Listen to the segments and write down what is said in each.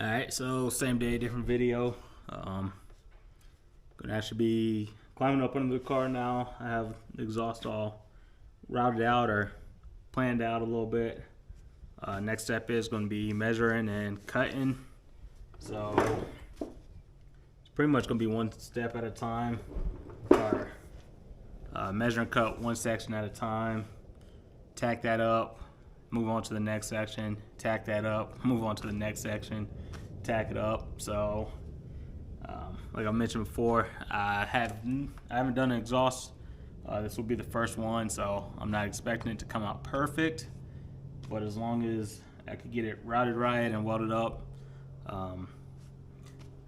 Alright, so same day, different video. Gonna actually be climbing up under the car now. I have the exhaust all routed out or planned out a little bit. Next step is going to be measuring and cutting. So it's pretty much going to be one step at a time. Or measure and cut one section at a time. Tack that up. Move on to the next section. Tack that up. Move on to the next section. Tack it up. So like I mentioned before, I haven't done an exhaust. This will be the first one, so I'm not expecting it to come out perfect, but as long as I could get it routed right and welded up, I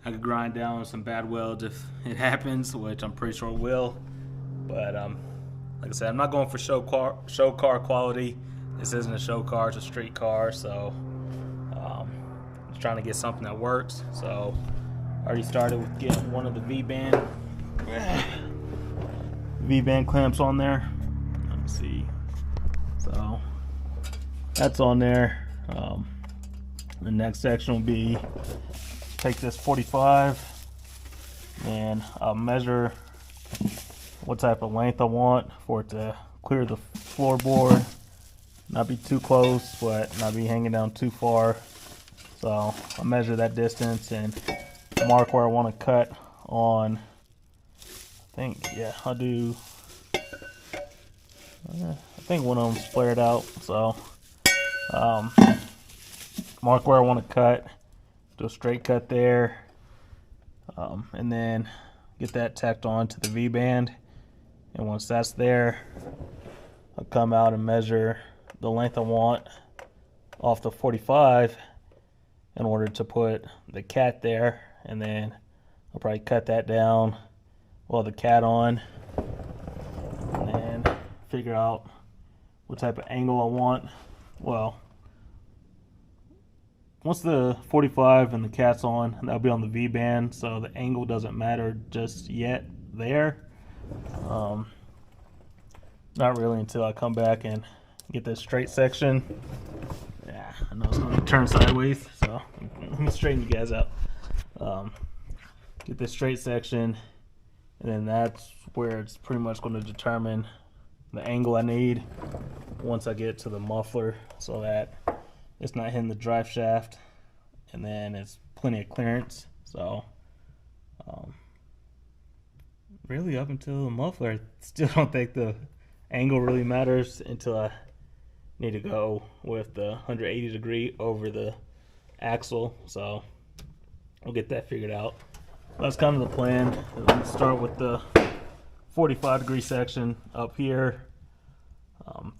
could grind down some bad welds if it happens, which I'm pretty sure it will. But like I said, I'm not going for show car quality. This isn't a show car, it's a street car, so I'm just trying to get something that works. So I already started with getting one of the V-band clamps on there. Let me see. So that's on there. The next section will be take this 45 and I'll measure what type of length I want for it to clear the floorboard. Not be too close, but not be hanging down too far. So I'll measure that distance and mark where I want to cut on. I'll do. I think one of them's flared out, so mark where I want to cut. Do a straight cut there, and then get that tacked on to the V-band. And once that's there, I'll come out and measure the length I want off the 45 in order to put the cat there, and then I'll probably cut that down, weld the cat on, and then figure out what type of angle I want. Well, once the 45 and the cat's on, that'll be on the V-band, so the angle doesn't matter just yet there. Not really until I come back and get this straight section. Yeah, I know it's going to turn sideways, so let me straighten you guys out. Get this straight section, and then that's where it's pretty much going to determine the angle I need once I get to the muffler, so that it's not hitting the drive shaft, and then it's plenty of clearance. So really up until the muffler, I still don't think the angle really matters until I need to go with the 180 degree over the axle. So we'll get that figured out. That's kind of the plan. I'm going to start with the 45 degree section up here,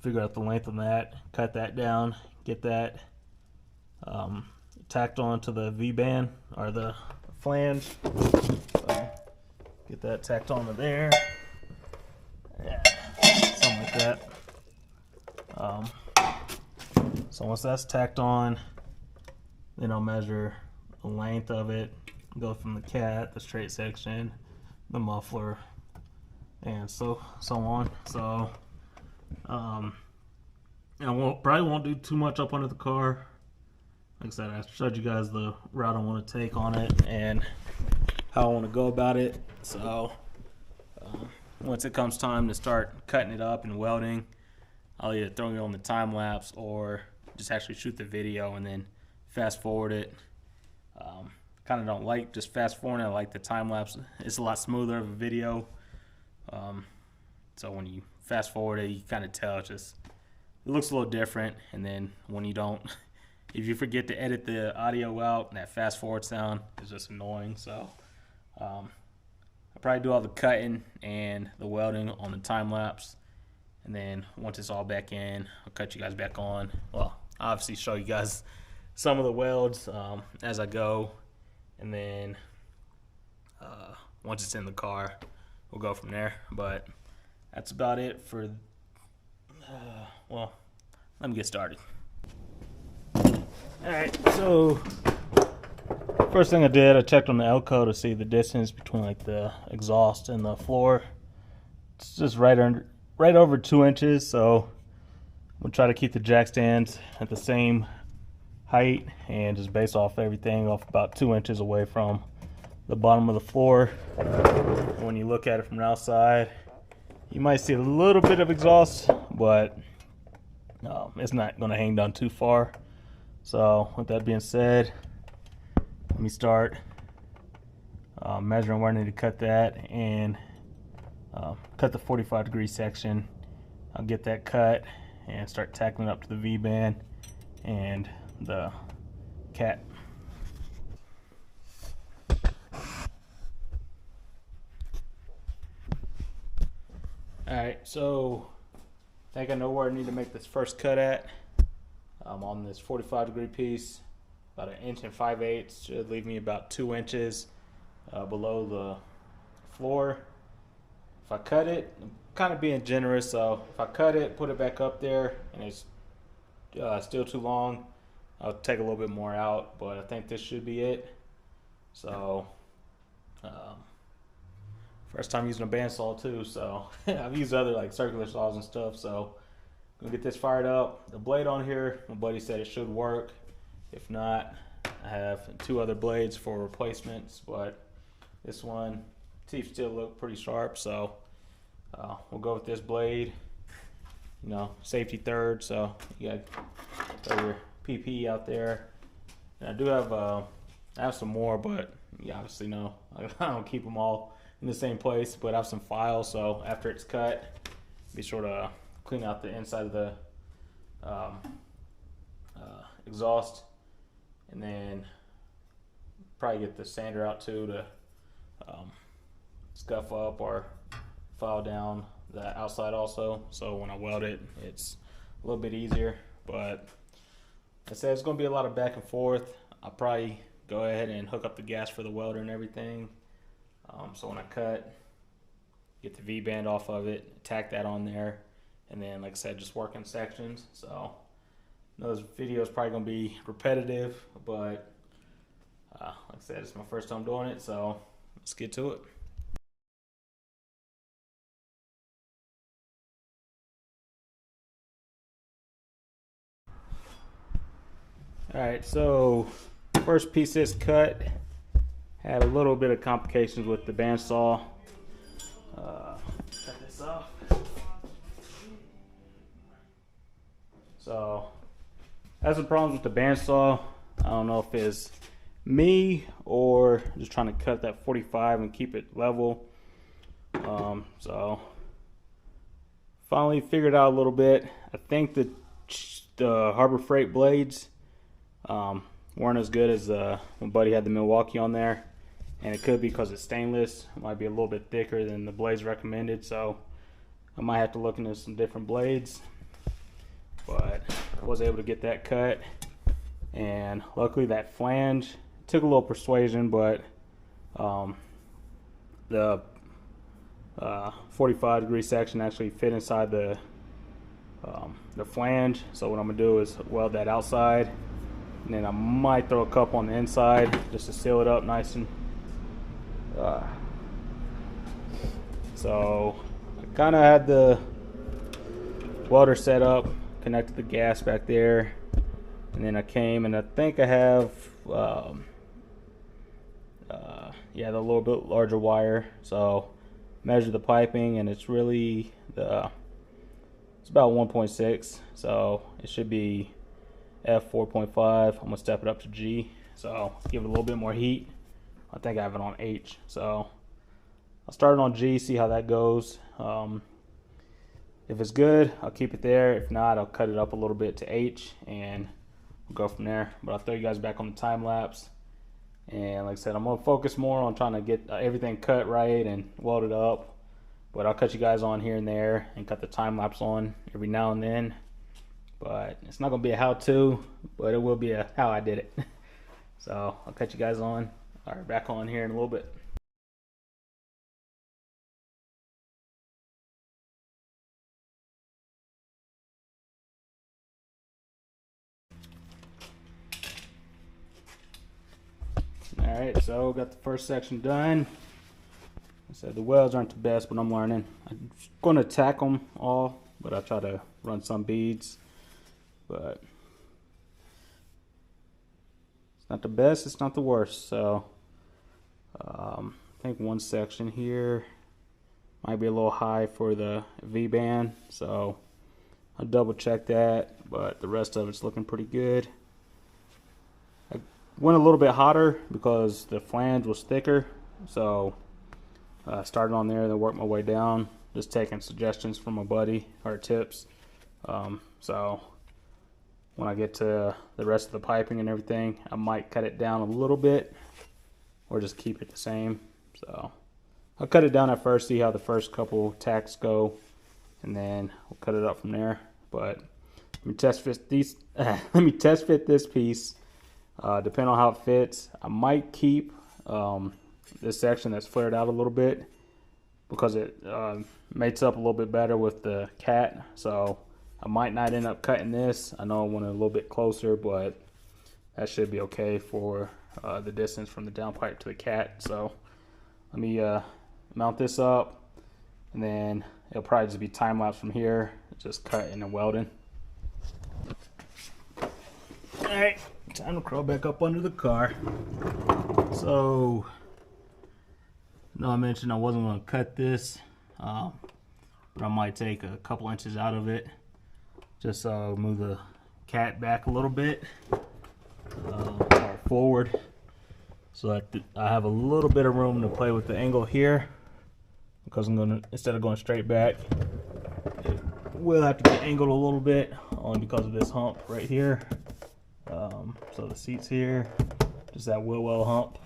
figure out the length of that, cut that down, get that tacked on to the V-band or the flange. So get that tacked onto there. Yeah, something like that. So once that's tacked on, then I'll measure the length of it, go from the cat, the straight section, the muffler, and so on. So I probably won't do too much up under the car. Like I said, I showed you guys the route I want to take on it and how I want to go about it. So once it comes time to start cutting it up and welding, I'll either throw it on the time lapse or just actually shoot the video and then fast forward it. Kind of don't like just fast forwarding. I like the time lapse. It's a lot smoother of a video. So when you fast forward it, you kind of tell it looks a little different. And then when you don't, if you forget to edit the audio out, that fast forward sound is just annoying. So I'll probably do all the cutting and the welding on the time lapse. And then once it's all back in, I'll cut you guys back on. Well, I'll obviously show you guys some of the welds as I go. And then once it's in the car, we'll go from there. But that's about it for, well, let me get started. Alright, so first thing I did, I checked on the Elco to see the distance between like the exhaust and the floor. It's just right over 2 inches, so I'm gonna try to keep the jack stands at the same height and just base off everything off about 2 inches away from the bottom of the floor. And when you look at it from the outside, you might see a little bit of exhaust, but it's not going to hang down too far. So with that being said, let me start measuring where I need to cut that and cut the 45-degree section. I'll get that cut and start tackling up to the V-band and the cat. Alright, so I think I know where I need to make this first cut at. On this 45-degree piece, about 1 5/8 inches, should leave me about 2 inches below the floor. If I cut it, I'm kind of being generous, so if I cut it, put it back up there, and it's still too long, I'll take a little bit more out, but I think this should be it. So first time using a bandsaw too, so I've used other like circular saws and stuff, so I'm gonna get this fired up. The blade on here, my buddy said it should work. If not, I have 2 other blades for replacements, but this one, teeth still look pretty sharp, so we'll go with this blade. You know, safety third, so you got throw your PP out there. And I do have I have some more, but you obviously know I don't keep them all in the same place, but I have some files, so after it's cut, be sure to clean out the inside of the exhaust, and then probably get the sander out too to scuff up or file down the outside also, so when I weld it, it's a little bit easier. But like I said, it's going to be a lot of back and forth. I'll probably go ahead and hook up the gas for the welder and everything, so when I cut, get the V-band off of it, tack that on there, and then like I said, just work in sections. So I know this video is probably going to be repetitive, but like I said, it's my first time doing it, so let's get to it. Alright, so first piece is cut. Had a little bit of complications with the bandsaw. Cut this off. So, I had some problems with the bandsaw. I don't know if it's me or just trying to cut that 45 and keep it level. So, finally figured out a little bit. I think the Harbor Freight blades weren't as good as my buddy had the Milwaukee on there, and it could be because it's stainless. It might be a little bit thicker than the blades recommended, so I might have to look into some different blades. But I was able to get that cut, and luckily that flange took a little persuasion, but the 45-degree section actually fit inside the flange. So what I'm gonna do is weld that outside, and then I might throw a cup on the inside just to seal it up nice and so I kind of had the welder set up, connected the gas back there, and then I came, and I think I have yeah, the little bit larger wire. So measure the piping, and it's really it's about 1.6, so it should be F4.5. I'm gonna step it up to G, so give it a little bit more heat. I think I have it on H, so I'll start it on G, see how that goes. If it's good, I'll keep it there. If not, I'll cut it up a little bit to H, and we'll go from there. But I'll throw you guys back on the time lapse. And like I said, I'm gonna focus more on trying to get everything cut right and welded up. But I'll cut you guys on here and there and cut the time lapse on every now and then. But it's not gonna be a how-to, but it will be a how I did it. So I'll cut you guys on. All right, back on here in a little bit. Alright, so got the first section done. I said the welds aren't the best, but I'm learning. I'm going to tack them all, but I try to run some beads. But not the best, it's not the worst. So I think one section here might be a little high for the V-band, so I'll double check that, but the rest of it's looking pretty good. I went a little bit hotter because the flange was thicker, so I started on there, then worked my way down, just taking suggestions from my buddy, or tips. So when I get to the rest of the piping and everything, I might cut it down a little bit or just keep it the same. So I'll cut it down at first, see how the first couple tacks go, and then we'll cut it up from there. But let me test fit these. Let me test fit this piece. Depending on how it fits, I might keep this section that's flared out a little bit because it mates up a little bit better with the cat. So I might not end up cutting this. I know I want it a little bit closer, but that should be okay for the distance from the downpipe to the cat. So let me mount this up, and then it'll probably just be time lapse from here, just cutting and welding. Alright, time to crawl back up under the car. So, I mentioned I wasn't going to cut this, but I might take a couple inches out of it, just move the cat back a little bit, or forward, so that I have a little bit of room to play with the angle here. Because I'm gonna, instead of going straight back, it will have to be angled a little bit, only because of this hump right here. So the seat's here, just that wheel well hump.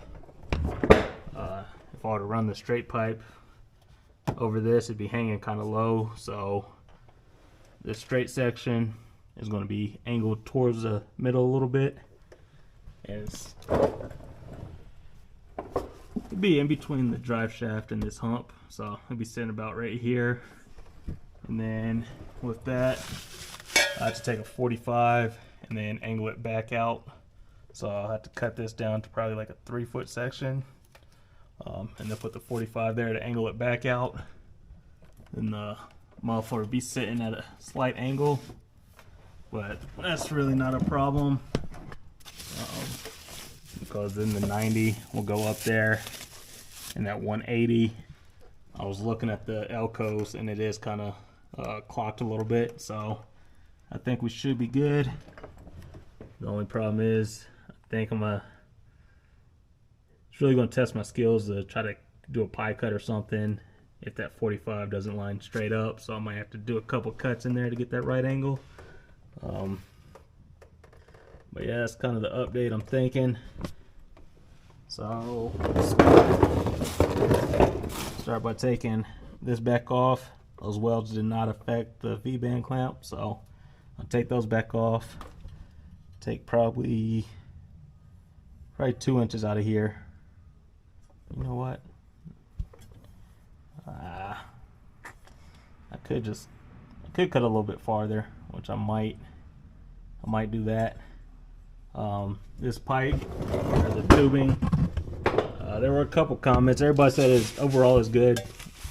If I were to run the straight pipe over this, it'd be hanging kind of low. So this straight section is going to be angled towards the middle a little bit, and it'd be in between the drive shaft and this hump, so it'll be sitting about right here. And then with that, I have to take a 45 and then angle it back out. So I'll have to cut this down to probably like a 3-foot section, and then put the 45 there to angle it back out. And the muffler will be sitting at a slight angle, but that's really not a problem, because then the 90 will go up there, and that 180, I was looking at the Elcos and it is kind of clocked a little bit, so I think we should be good. The only problem is, I think it's really going to test my skills to try to do a pie cut or something if that 45 doesn't line straight up, so I might have to do a couple cuts in there to get that right angle. But yeah, that's kind of the update I'm thinking. So start by taking this back off. Those welds did not affect the V-band clamp, so I'll take those back off. Take probably 2 inches out of here. You know what? I could cut a little bit farther, which I might do that. This pipe, or the tubing, there were a couple comments. Everybody said it overall is good.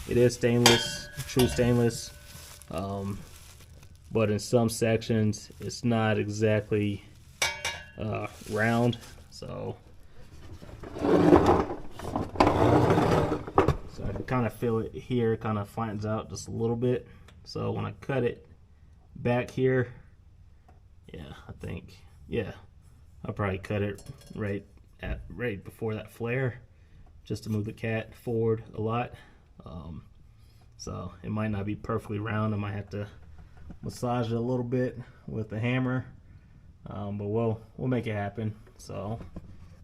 It is stainless, true stainless, but in some sections it's not exactly round, so I can kind of feel it here. It kind of flattens out just a little bit, so when I cut it back here, I'll probably cut it right before that flare, just to move the cat forward a lot. So it might not be perfectly round. I might have to massage it a little bit with the hammer, but we'll make it happen. So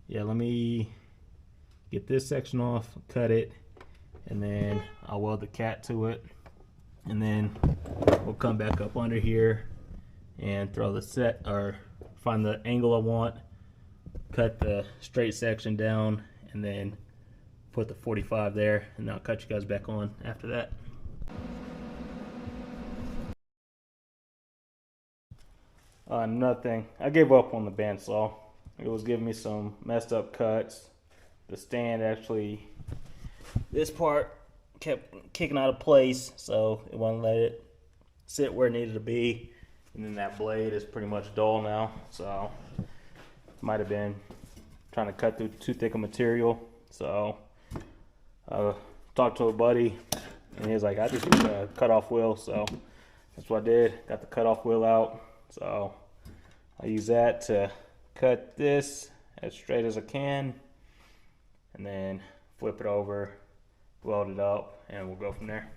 yeah, let me get this section off, cut it, and then I'll weld the cat to it, and then we'll come back up under here and throw the set, or find the angle I want, cut the straight section down, and then put the 45 there, and I'll cut you guys back on after that. Another thing, I gave up on the bandsaw. It was giving me some messed up cuts. The stand actually, this part kept kicking out of place, so it wouldn't let it sit where it needed to be. And then that blade is pretty much dull now, so might have been trying to cut through too thick of material. So I talked to a buddy, and he was like, I just use a cutoff wheel. So that's what I did. Got the cutoff wheel out. So I use that to cut this as straight as I can, and then flip it over, weld it up, and we'll go from there.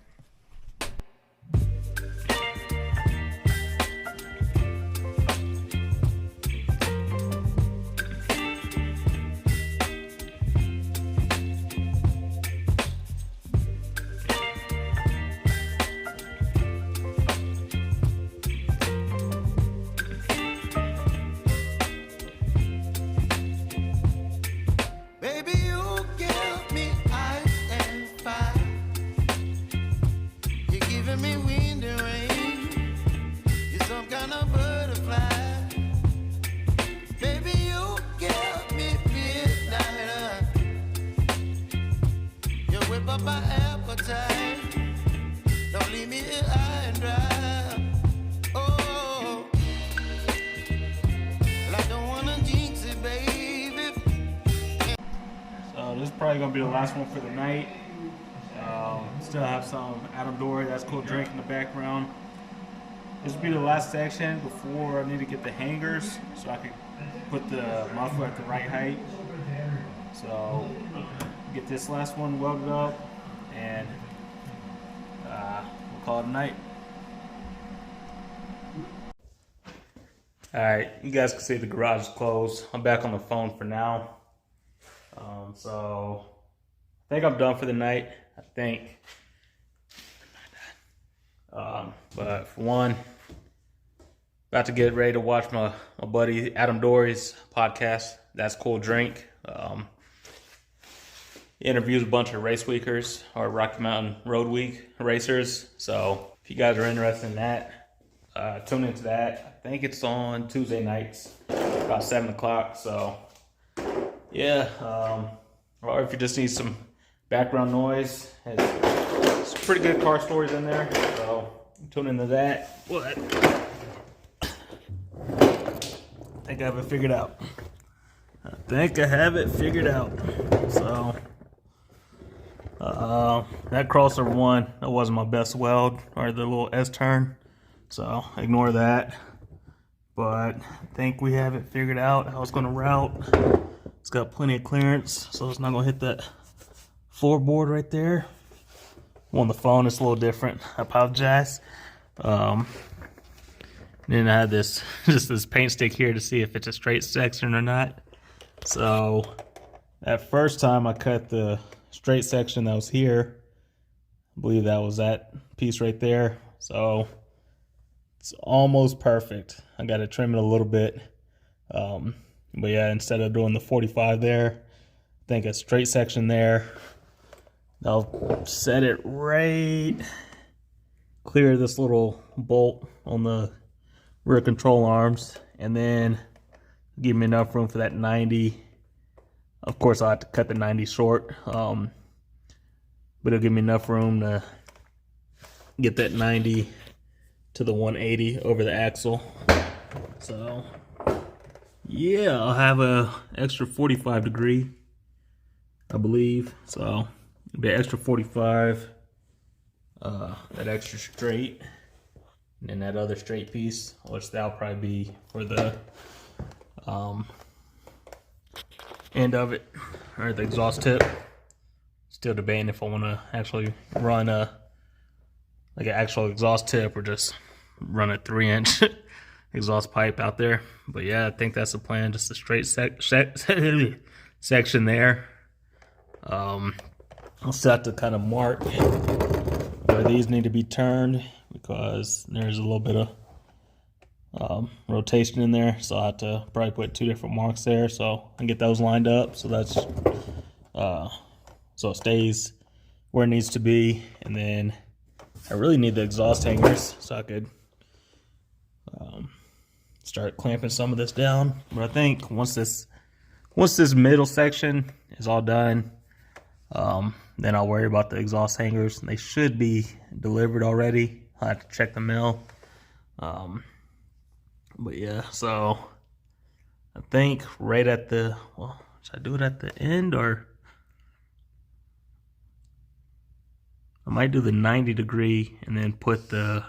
This is probably gonna be the last one for the night. Still have some Adam Dory, that's cool drink in the background. This will be the last section before I need to get the hangers so I can put the muffler at the right height. So get this last one welded up, and we'll call it a night. Alright, you guys can see the garage is closed. I'm back on the phone for now. So I think I'm done for the night. I think. But for one, about to get ready to watch my buddy Adam Dory's podcast. That's Cool Drink. He interviews a bunch of race weekers or Rocky Mountain Road Week racers. So if you guys are interested in that, tune into that. I think it's on Tuesday nights, about 7 o'clock. So yeah, or if you just need some background noise, it's pretty good car stories in there, so tune into that. But I think I have it figured out. So that crossover one, that wasn't my best weld, or the little S-turn, so ignore that. But I think we have it figured out how it's going to route. It's got plenty of clearance, so it's not going to hit that floorboard right there. On the phone, it's a little different. I apologize. Then I had this paint stick here to see if it's a straight section or not. So at first time I cut the straight section that was here. I believe that was that piece right there. So it's almost perfect. I got to trim it a little bit. But yeah, instead of doing the 45 there, I think a straight section there. I'll set it right, clear this little bolt on the rear control arms, and then give me enough room for that 90. Of course, I'll have to cut the 90 short, but it'll give me enough room to get that 90 to the 180 over the axle. So yeah, I'll have a extra 45 degree, I believe. So it'll be an extra 45, that extra straight, and then that other straight piece, which that'll probably be for the end of it, or the exhaust tip. Still debating if I want to actually run like an actual exhaust tip or just run a 3-inch exhaust pipe out there. But yeah, I think that's the plan, just a straight section there. I'll still have to kind of mark where these need to be turned, because there's a little bit of rotation in there, so I have to probably put 2 different marks there so I can get those lined up, so that's so it stays where it needs to be. And then I really need the exhaust hangers so I could start clamping some of this down. But I think once this middle section is all done, then I'll worry about the exhaust hangers. They should be delivered already. I'll have to check the mail. But yeah, so I think right at the, well, should I do it at the end, or I might do the 90 degree and then put the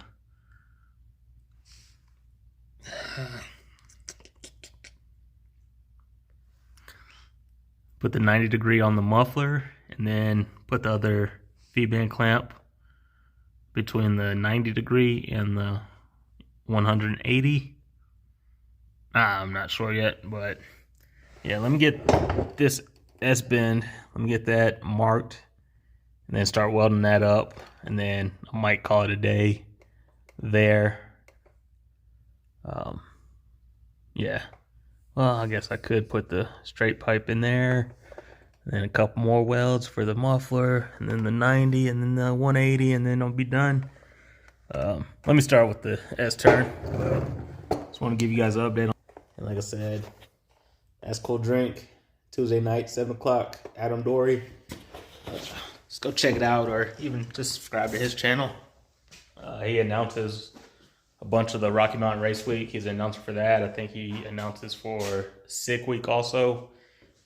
put the 90 degree on the muffler and then put the other V-band clamp between the 90 degree and the 180. I'm not sure yet, but yeah, let me get this S-bend, let me get that marked and then start welding that up, and then I might call it a day there. Yeah, well, I guess I could put the straight pipe in there, and then a couple more welds for the muffler, and then the 90, and then the 180, and then I'll be done. Let me start with the S-turn. Just want to give you guys an update. And like I said, that's Cool Drink, Tuesday night, 7 o'clock, Adam Dory. Just go check it out, or even just subscribe to his channel. He announces a bunch of the Rocky Mountain Race Week. He's an announcer for that. I think he announces for Sick Week also.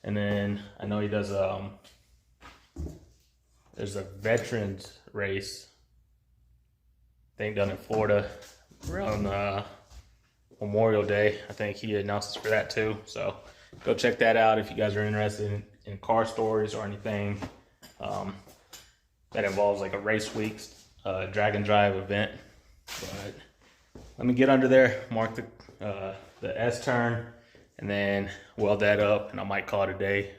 And then I know he does, there's a veterans race, I think down in Florida around Memorial Day. I think he announces for that too. So go check that out if you guys are interested in car stories or anything that involves like a race week, drag and drive event. But let me get under there, mark the S-turn, and then weld that up, and I might call it a day.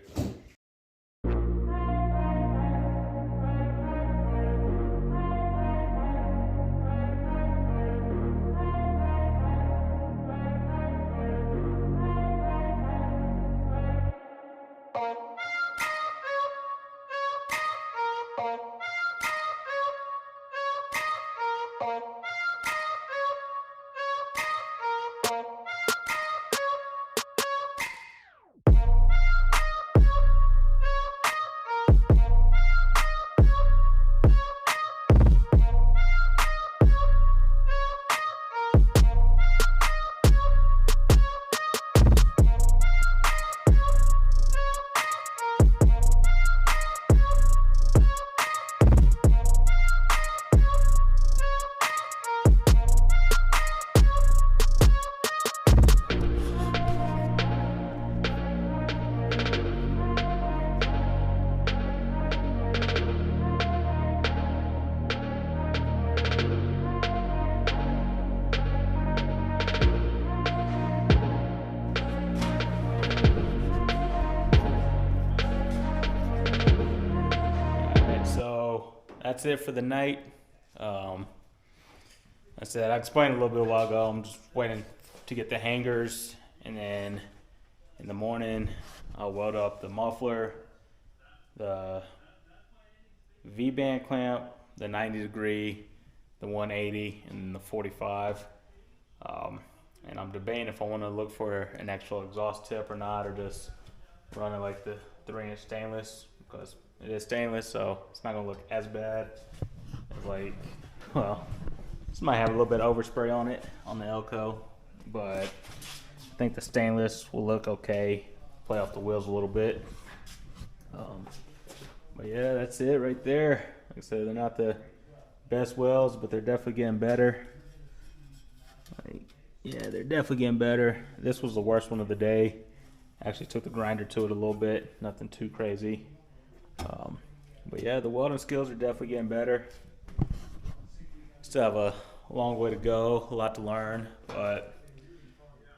That's it for the night. I said I explained a little bit a while ago. I'm just waiting to get the hangers, and then in the morning I'll weld up the muffler, the V-band clamp, the 90 degree, the 180, and the 45. And I'm debating if I want to look for an actual exhaust tip or not, or just run it like the 3-inch stainless, because it is stainless, so it's not gonna look as bad as like, well, this might have a little bit of overspray on it on the Elco, but I think the stainless will look okay. Play off the wheels a little bit. But yeah, that's it right there. Like I said, they're not the best welds, but they're definitely getting better. Yeah, they're definitely getting better. This was the worst one of the day. Actually took the grinder to it a little bit, nothing too crazy. But yeah, the welding skills are definitely getting better. Still have a long way to go, a lot to learn, but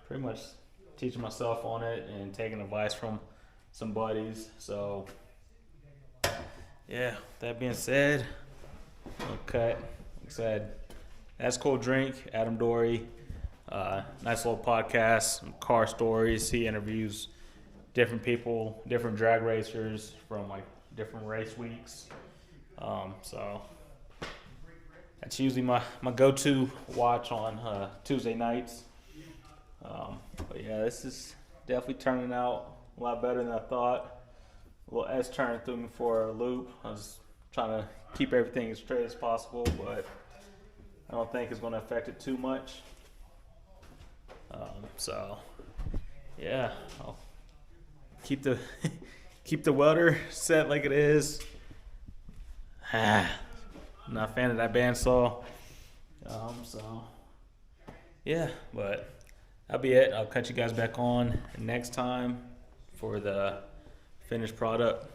pretty much teaching myself on it and taking advice from some buddies. So yeah, that being said, okay, like I said, that's Cool Drink, Adam Dory. Nice little podcast, some car stories. He interviews different people, different drag racers from like different race weeks. So that's usually my go-to watch on Tuesday nights. But yeah, this is definitely turning out a lot better than I thought. A little S-turn threw me for a loop. I was trying to keep everything as straight as possible, but I don't think it's going to affect it too much. So yeah, I'll keep the keep the welder set like it is. I'm not a fan of that bandsaw. So yeah, but that'll be it. I'll cut you guys back on next time for the finished product.